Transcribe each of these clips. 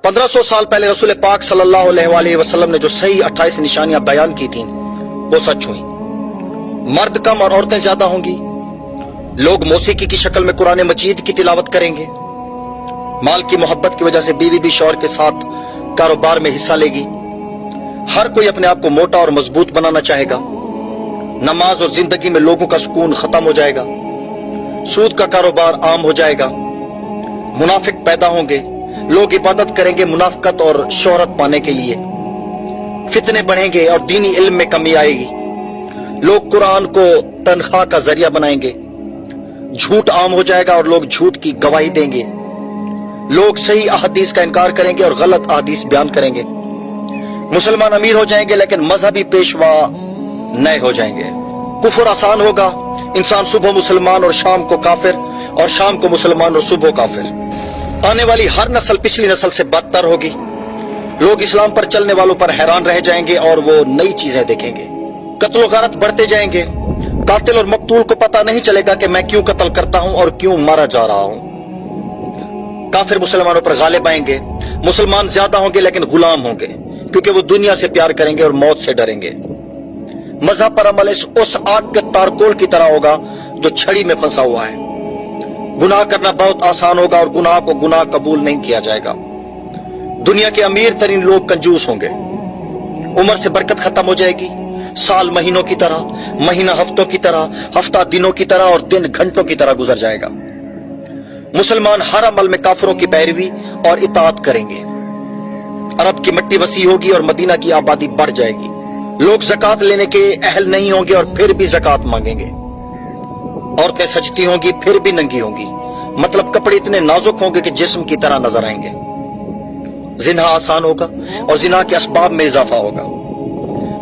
1500 साल पहले रसूल पाक सल्लल्लाहु अलैहि वसल्लम ने जो सही 28 निशानियां बयान की थीं वो सच हुई। मर्द कम और औरतें ज्यादा होंगी। लोग मौसीकी की शक्ल में कुरान मजीद की तिलावत करेंगे। माल की मोहब्बत की वजह से बीवी भी शौहर के साथ कारोबार में हिस्सा लेगी। हर कोई अपने आप को मोटा और मजबूत बनाना चाहेगा। नमाज और जिंदगी में लोगों का सुकून खत्म हो जाएगा। सूद का कारोबार आम हो जाएगा। मुनाफिक पैदा होंगे। लोग इबादत करेंगे मुनाफिकत और शोहरत पाने के लिए। फितने बढ़ेंगे और दीनी इल्म में कमी आएगी। लोग कुरान को तनख्वाह का जरिया बनाएंगे। झूठ आम हो जाएगा और लोग झूठ की गवाही देंगे। लोग सही अहदीस का इनकार करेंगे और गलत अहदीस बयान करेंगे। मुसलमान अमीर हो जाएंगे लेकिन मजहबी पेशवा नए हो जाएंगे। कुफर आसान होगा। इंसान सुबह मुसलमान और शाम को काफिर, और शाम को मुसलमान और सुबह काफिर। आने वाली हर नस्ल पिछली नस्ल से बदतर होगी। लोग इस्लाम पर चलने वालों पर हैरान रह जाएंगे और वो नई चीजें देखेंगे। कत्ल गारत बढ़ते जाएंगे। कातिल और मकतूल को पता नहीं चलेगा कि मैं क्यों कत्ल करता हूं और क्यों मारा जा रहा हूं। काफिर मुसलमानों पर गालिब आएंगे। मुसलमान ज्यादा होंगे लेकिन गुलाम होंगे, क्योंकि वो दुनिया से प्यार करेंगे और मौत से डरेंगे। मजहब पर अमल उस आग के तारकोल की तरह होगा जो छड़ी में फंसा हुआ है। गुनाह करना बहुत आसान होगा और गुनाह को गुनाह कबूल नहीं किया जाएगा। दुनिया के अमीर तरीन लोग कंजूस होंगे। उम्र से बरकत खत्म हो जाएगी। साल महीनों की तरह, महीना हफ्तों की तरह, हफ्ता दिनों की तरह और दिन घंटों की तरह गुजर जाएगा। मुसलमान हर अमल में काफिरों की पैरवी और इताअत करेंगे। अरब की मिट्टी वसी होगी और मदीना की आबादी बढ़ जाएगी। लोग ज़कात लेने के अहल नहीं होंगे और फिर भी ज़कात मांगेंगे। औरतें सजती होंगी फिर भी नंगी होंगी, मतलब कपड़े इतने नाजुक होंगे कि जिस्म की तरह नजर आएंगे। जिना आसान होगा और जिना के असबाब में इजाफा होगा।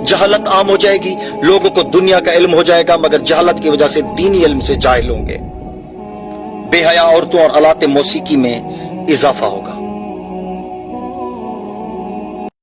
जहालत आम हो जाएगी। लोगों को दुनिया का इल्म हो जाएगा मगर जहालत की वजह से दीनी इल्म से जाहिल होंगे। बेहया औरतों और आलात मौसीकी में इजाफा होगा।